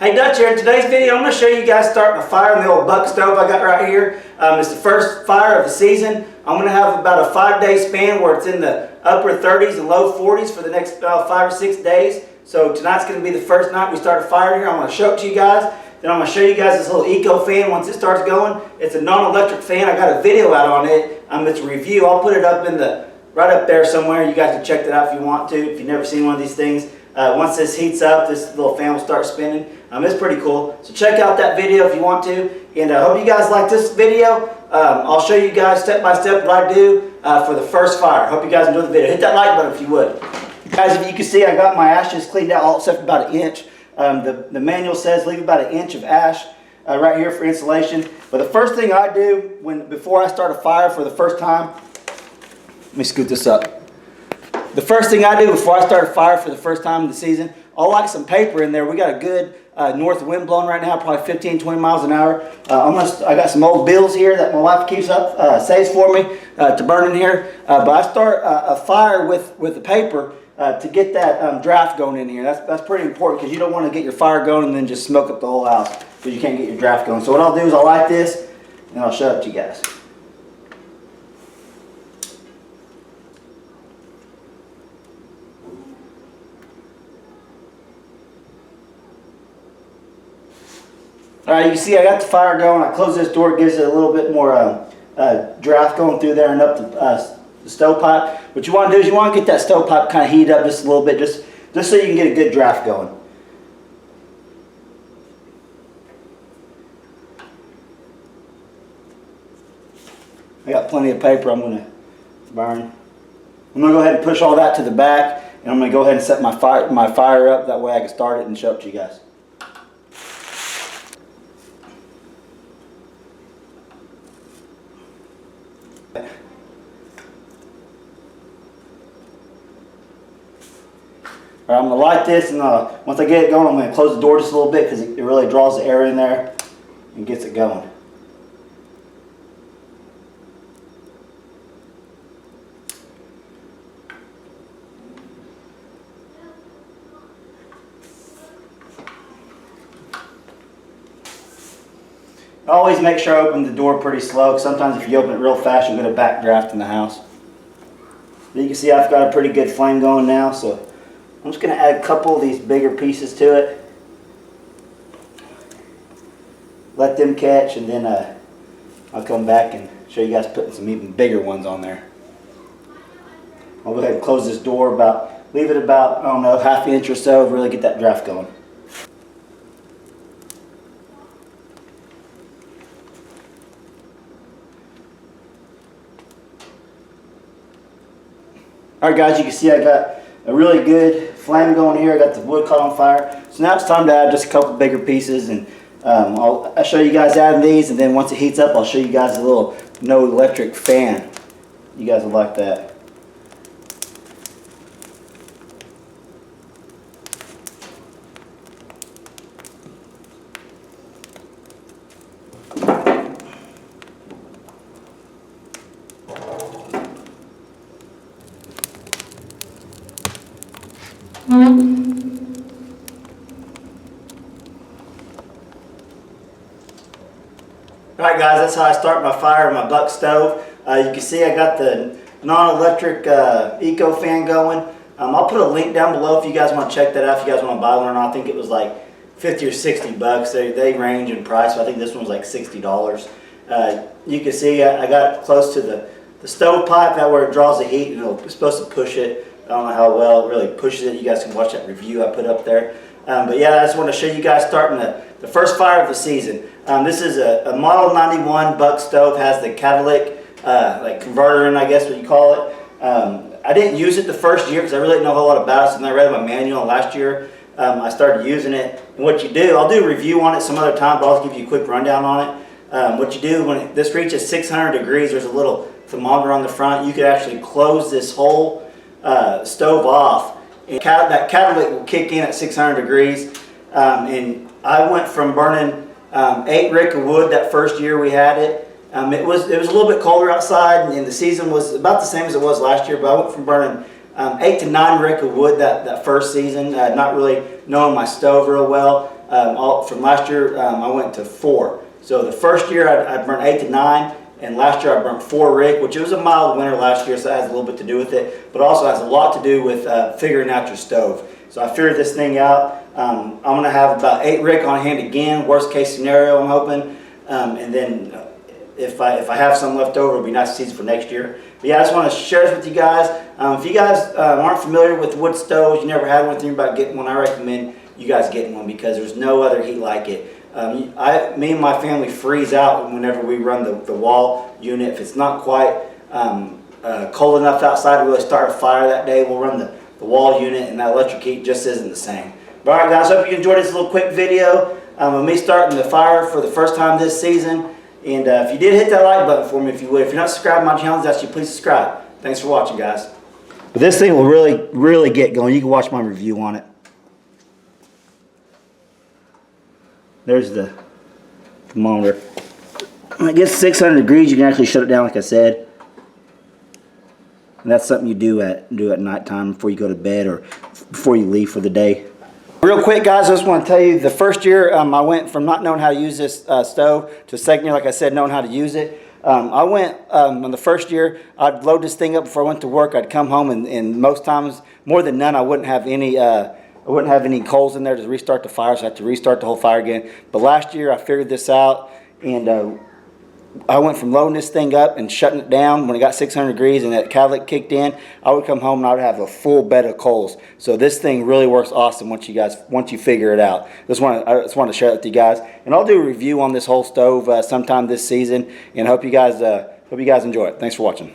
Hey Dutch here. In today's video I'm going to show you guys starting a fire in the old buck stove I got right here. It's the first fire of the season. I'm going to have about a 5-day span where it's in the upper 30s and low 40s for the next 5 or 6 days. So tonight's going to be the first night we start a fire here. I'm going to show it to you guys. Then I'm going to show you guys this little Ecofan once it starts going. It's a non-electric fan. I got a video out on it. It's a review. I'll put it up in the right up there somewhere. You guys can check that out if you want to, if you've never seen one of these things. Once this heats up, this little fan will start spinning. It's pretty cool. So check out that video if you want to. And I hope you guys like this video. I'll show you guys step by step what I do for the first fire. Hope you guys enjoy the video. Hit that like button if you would. Guys, if you can see, I got my ashes cleaned out all except about 1 inch. The manual says leave about 1 inch of ash right here for insulation. But the first thing I do before I start a fire for the first time, let me scoot this up. The first thing I do before I start a fire for the first time of the season, I'll light some paper in there. We got a good north wind blowing right now, probably 15, 20 miles an hour. I got some old bills here that my wife keeps up, saves for me to burn in here. But I start a fire with the paper to get that draft going in here. That's pretty important because you don't want to get your fire going and then just smoke up the whole house because you can't get your draft going. So what I'll do is I'll light this and I'll show it to you guys. Alright, you can see I got the fire going. I close this door, it gives it a little bit more draft going through there and up the stovepipe. What you want to do is you want to get that stovepipe kind of heated up just a little bit, just so you can get a good draft going. I got plenty of paper I'm going to burn. I'm going to go ahead and push all that to the back, and I'm going to go ahead and set my fire up. That way I can start it and show it to you guys. Alright, I'm going to light this, and once I get it going, I'm going to close the door just a little bit because it really draws the air in there and gets it going. I always make sure I open the door pretty slow because sometimes if you open it real fast, you'll get a backdraft in the house. But you can see I've got a pretty good flame going now, so I'm just going to add a couple of these bigger pieces to it. Let them catch, and then I'll come back and show you guys putting some even bigger ones on there. I'll go ahead and close this door leave it about, I don't know, ½ inch or so, really get that draft going. Alright guys, you can see I got a really good flame going here. I got the wood caught on fire. So now it's time to add just a couple bigger pieces, and I'll show you guys adding these, and then once it heats up I'll show you guys a little no electric fan. You guys will like that. Alright guys, that's how I start my fire in my buck stove. You can see I got the non-electric Ecofan going. I'll put a link down below if you guys want to check that out, if you guys want to buy one or not. I think it was like 50 or 60 bucks. They range in price, so I think this one was like $60. You can see I got it close to the stove pipe, that where it draws the heat, and it's supposed to push it. I don't know how well it really pushes it. You guys can watch that review I put up there. But yeah, I just want to show you guys starting the first fire of the season. This is a Model 91 buck stove. Has the catalytic like converter in, I guess what you call it. I didn't use it the first year because I really didn't know a whole lot about it. So then I read my manual last year. I started using it. And what you do, I'll do a review on it some other time, but I'll just give you a quick rundown on it. What you do when this reaches 600 degrees, there's a little thermometer on the front. You could actually close this whole stove off, and that catalytic will kick in at 600 degrees. And I went from burning 8 rick of wood that first year we had it. It was a little bit colder outside, and the season was about the same as it was last year, but I went from burning 8 to 9 rick of wood that first season, not really knowing my stove real well. From last year, I went to 4. So the first year I burnt 8 to 9, and last year I burnt 4 rick, which it was a mild winter last year, so that has a little bit to do with it, but also has a lot to do with figuring out your stove. So I figured this thing out. I'm going to have about 8 rick on hand again, worst case scenario I'm hoping, and then if I have some left over, it'll be nice to see it for next year. But yeah, I just want to share this with you guys. If you guys aren't familiar with wood stoves, you never had one, thinking about getting one, I recommend you guys getting one because there's no other heat like it. Me and my family freeze out whenever we run the wall unit. If it's not quite cold enough outside to really start a fire that day, we'll run the wall unit, and that electric heat just isn't the same. But all right, guys, hope you enjoyed this little quick video of me starting the fire for the first time this season. And if you did, hit that like button for me if you would. If you're not subscribed to my channel, I ask you please subscribe. Thanks for watching, guys. But this thing will really get going. You can watch my review on it. There's the thermometer. When it gets 600 degrees, you can actually shut it down, like I said. And that's something you do at nighttime before you go to bed or before you leave for the day. Real quick, guys, I just want to tell you, the first year I went from not knowing how to use this stove to the second year, like I said, knowing how to use it. I went, on the first year, I'd load this thing up before I went to work. I'd come home, and most times, more than none, I wouldn't have any coals in there to restart the fire, so I had to restart the whole fire again. But last year, I figured this out, and I went from loading this thing up and shutting it down when it got 600 degrees and that catalytic kicked in. I would come home and I would have a full bed of coals. So this thing really works awesome once you figure it out. I just want to share it with you guys, and I'll do a review on this whole stove sometime this season. And hope you guys enjoy it. Thanks for watching.